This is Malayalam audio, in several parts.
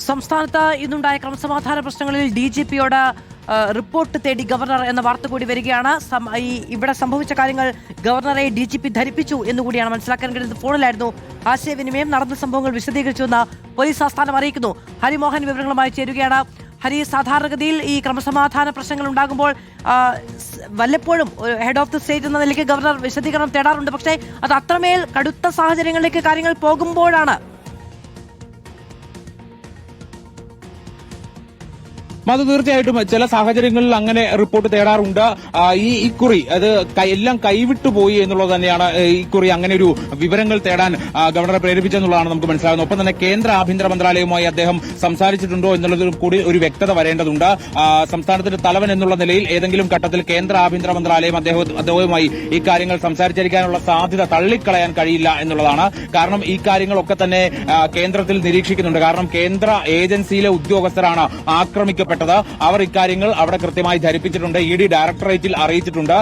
സംസ്ഥാനത്ത് ഇന്നുണ്ടായ ക്രമസമാധാന പ്രശ്നങ്ങളിൽ DGPയോട് റിപ്പോർട്ട് തേടി ഗവർണർ എന്ന വാർത്ത കൂടി വരികയാണ്. ഇവിടെ സംഭവിച്ച കാര്യങ്ങൾ ഗവർണറെ DGP ധരിപ്പിച്ചു എന്നുകൂടിയാണ് മനസ്സിലാക്കാൻ കഴിയുന്നത്. ഫോണിലായിരുന്നു ആശയവിനിമയം. നടന്ന സംഭവങ്ങൾ വിശദീകരിച്ചുവെന്ന് പോലീസ് ആസ്ഥാനം അറിയിക്കുന്നു. ഹരിമോഹൻ വിവരങ്ങളുമായി ചേരുകയാണ്. ഹരി, സാധാരണഗതിയിൽ ഈ ക്രമസമാധാന പ്രശ്നങ്ങൾ ഉണ്ടാകുമ്പോൾ വല്ലപ്പോഴും ഹെഡ് ഓഫ് ദി സ്റ്റേറ്റ് എന്ന നിലയ്ക്ക് ഗവർണർ വിശദീകരണം തേടാറുണ്ട്. പക്ഷേ അത് അത്രമേൽ കടുത്ത സാഹചര്യങ്ങളിലേക്ക് കാര്യങ്ങൾ പോകുമ്പോഴാണ് അത് തീർച്ചയായിട്ടും ചില സാഹചര്യങ്ങളിൽ അങ്ങനെ റിപ്പോർട്ട് തേടാറുണ്ട്. ഇക്കുറി അത് എല്ലാം കൈവിട്ടു പോയി എന്നുള്ളത് തന്നെയാണ് ഇക്കുറി അങ്ങനെ ഒരു വിവരങ്ങൾ തേടാൻ ഗവർണറെ പ്രേരിപ്പിച്ചെന്നുള്ളതാണ് നമുക്ക് മനസ്സിലാകുന്നത്. ഒപ്പം തന്നെ കേന്ദ്ര ആഭ്യന്തര മന്ത്രാലയവുമായി അദ്ദേഹം സംസാരിച്ചിട്ടുണ്ടോ എന്നുള്ളതിൽ കൂടി ഒരു വ്യക്തത വരേണ്ടതുണ്ട്. സംസ്ഥാനത്തിന്റെ തലവൻ എന്നുള്ള നിലയിൽ ഏതെങ്കിലും ഘട്ടത്തിൽ കേന്ദ്ര ആഭ്യന്തര മന്ത്രാലയം അദ്ദേഹവുമായി ഈ കാര്യങ്ങൾ സംസാരിച്ചിരിക്കാനുള്ള സാധ്യത തള്ളിക്കളയാൻ കഴിയില്ല എന്നുള്ളതാണ്. കാരണം ഈ കാര്യങ്ങളൊക്കെ തന്നെ കേന്ദ്രത്തിൽ നിരീക്ഷിക്കുന്നുണ്ട്. കാരണം കേന്ദ്ര ഏജൻസിയിലെ ഉദ്യോഗസ്ഥരാണ് ആക്രമിക്കപ്പെട്ടത്. അവർ ഇക്കാര്യങ്ങൾ അവിടെ കൃത്യമായി ധരിപ്പിച്ചിട്ടുണ്ട്. ED ഡയറക്ടറേറ്റിൽ അറിയിച്ചിട്ടുണ്ട്.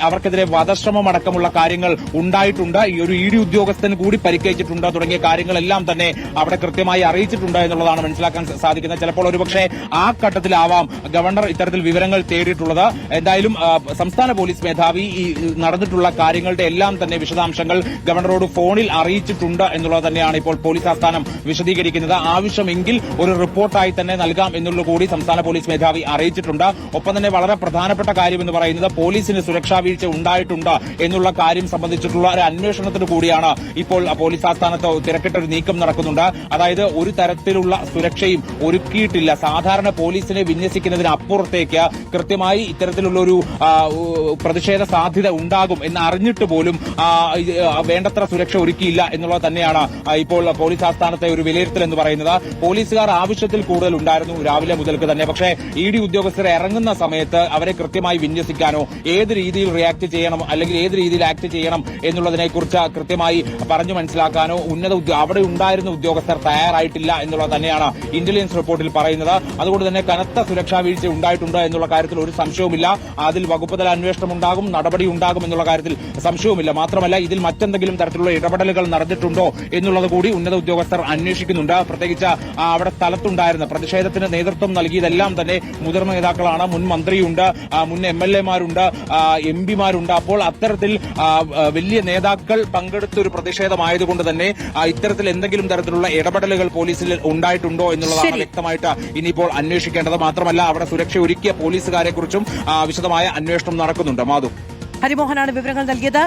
അവർക്കെതിരെ വധശ്രമം അടക്കമുള്ള കാര്യങ്ങൾ ഉണ്ടായിട്ടുണ്ട്. ഈ ഒരു ED ഉദ്യോഗസ്ഥന് കൂടി പരിക്കേറ്റിട്ടുണ്ട്. തുടങ്ങിയ കാര്യങ്ങളെല്ലാം തന്നെ അവിടെ കൃത്യമായി അറിയിച്ചിട്ടുണ്ട് എന്നുള്ളതാണ് മനസ്സിലാക്കാൻ സാധിക്കുന്നത്. ചിലപ്പോൾ ഒരുപക്ഷെ ആ ഘട്ടത്തിലാവാം ഗവർണർ ഇത്തരത്തിൽ വിവരങ്ങൾ തേടിയിട്ടുള്ളത്. എന്തായാലും സംസ്ഥാന പോലീസ് മേധാവി ഈ നടന്നിട്ടുള്ള കാര്യങ്ങളുടെ എല്ലാം തന്നെ വിശദാംശങ്ങൾ ഗവർണറോട് ഫോണിൽ അറിയിച്ചിട്ടുണ്ട് എന്നുള്ളത് തന്നെയാണ് ഇപ്പോൾ പോലീസ് ആസ്ഥാനം വിശദീകരിക്കുന്നത്. ആവശ്യമെങ്കിൽ ഒരു റിപ്പോർട്ടായി തന്നെ നൽകാം എന്നുള്ള കൂടി സംസ്ഥാന പോലീസ് മേധാവി അറിയിച്ചിട്ടുണ്ട്. ഒപ്പം തന്നെ വളരെ പ്രധാനപ്പെട്ട കാര്യം എന്ന് പറയുന്നത് പോലീസിന് സുരക്ഷാ വീഴ്ച ഉണ്ടായിട്ടുണ്ട് എന്നുള്ള കാര്യം സംബന്ധിച്ചിട്ടുള്ള ഒരു അന്വേഷണത്തിന് കൂടിയാണ് ഇപ്പോൾ പോലീസ് ആസ്ഥാനത്ത് തിരക്കിട്ടൊരു നീക്കം നടക്കുന്നുണ്ട്. അതായത് ഒരു തരത്തിലുള്ള സുരക്ഷയും ഒരുക്കിയിട്ടില്ല. സാധാരണ പോലീസിനെ വിന്യസിക്കുന്നതിനപ്പുറത്തേക്ക് കൃത്യമായി ഇത്തരത്തിലുള്ള ഒരു പ്രതിഷേധ സാധ്യത ഉണ്ടാകും എന്ന് അറിഞ്ഞിട്ട് പോലും വേണ്ടത്ര സുരക്ഷ ഒരുക്കിയില്ല എന്നുള്ളത് തന്നെയാണ് ഇപ്പോൾ പോലീസ് ആസ്ഥാനത്തെ ഒരു വിലയിരുത്തൽ എന്ന് പറയുന്നത്. പോലീസുകാർ ആവശ്യത്തിൽ കൂടുതൽ ഉണ്ടായിരുന്നു രാവിലെ മുതൽക്ക് തന്നെ. പക്ഷേ ED ഉദ്യോഗസ്ഥർ ഇറങ്ങുന്ന സമയത്ത് അവരെ കൃത്യമായി വിന്യസിക്കാനോ ഏത് രീതിയിൽ റിയാക്ട് ചെയ്യണം അല്ലെങ്കിൽ ഏത് രീതിയിൽ ആക്ട് ചെയ്യണം എന്നുള്ളതിനെക്കുറിച്ച് കൃത്യമായി പറഞ്ഞു മനസ്സിലാക്കാനോ അവിടെ ഉണ്ടായിരുന്ന ഉദ്യോഗസ്ഥർ തയ്യാറായിട്ടില്ല എന്നുള്ളത് തന്നെയാണ് ഇന്റലിജൻസ് റിപ്പോർട്ടിൽ പറയുന്നത്. അതുകൊണ്ട് തന്നെ കനത്ത സുരക്ഷാ വീഴ്ച ഉണ്ടായിട്ടുണ്ട് എന്നുള്ള കാര്യത്തിൽ ഒരു സംശയവുമില്ല. അതിൽ വകുപ്പ് തല അന്വേഷണം ഉണ്ടാകും, നടപടി ഉണ്ടാകും എന്നുള്ള കാര്യത്തിൽ സംശയവുമില്ല. മാത്രമല്ല ഇതിൽ മറ്റെന്തെങ്കിലും തരത്തിലുള്ള ഇടപെടലുകൾ നടന്നിട്ടുണ്ടോ എന്നുള്ളത് കൂടി ഉന്നത ഉദ്യോഗസ്ഥർ അന്വേഷിക്കുന്നുണ്ട്. പ്രത്യേകിച്ച് അവിടെ സ്ഥലത്തുണ്ടായിരുന്ന പ്രതിഷേധത്തിന് നേതൃത്വം നൽകിയതെല്ലാം തന്നെ മുതിർന്ന നേതാക്കളാണ്. മുൻ മന്ത്രിയുണ്ട്, മുൻ MLA-മാരുണ്ട്, MP-മാരുണ്ട്. അപ്പോൾ അത്തരത്തിൽ വലിയ നേതാക്കൾ പങ്കെടുത്ത ഒരു പ്രതിഷേധമായതുകൊണ്ട് തന്നെ ഇത്തരത്തിൽ എന്തെങ്കിലും തരത്തിലുള്ള ഇടപെടലുകൾ പോലീസിൽ ഉണ്ടായിട്ടുണ്ടോ എന്നുള്ളതാണ് വ്യക്തമായിട്ട് ഇനിയിപ്പോൾ അന്വേഷിക്കേണ്ടത്. മാത്രമല്ല അവിടെ സുരക്ഷ ഒരുക്കിയ പോലീസുകാരെ കുറിച്ചും വിശദമായ അന്വേഷണം നടക്കുന്നുണ്ട്. മാധു, ഹരിമോഹനാണ് വിവരങ്ങൾ നൽകിയത്.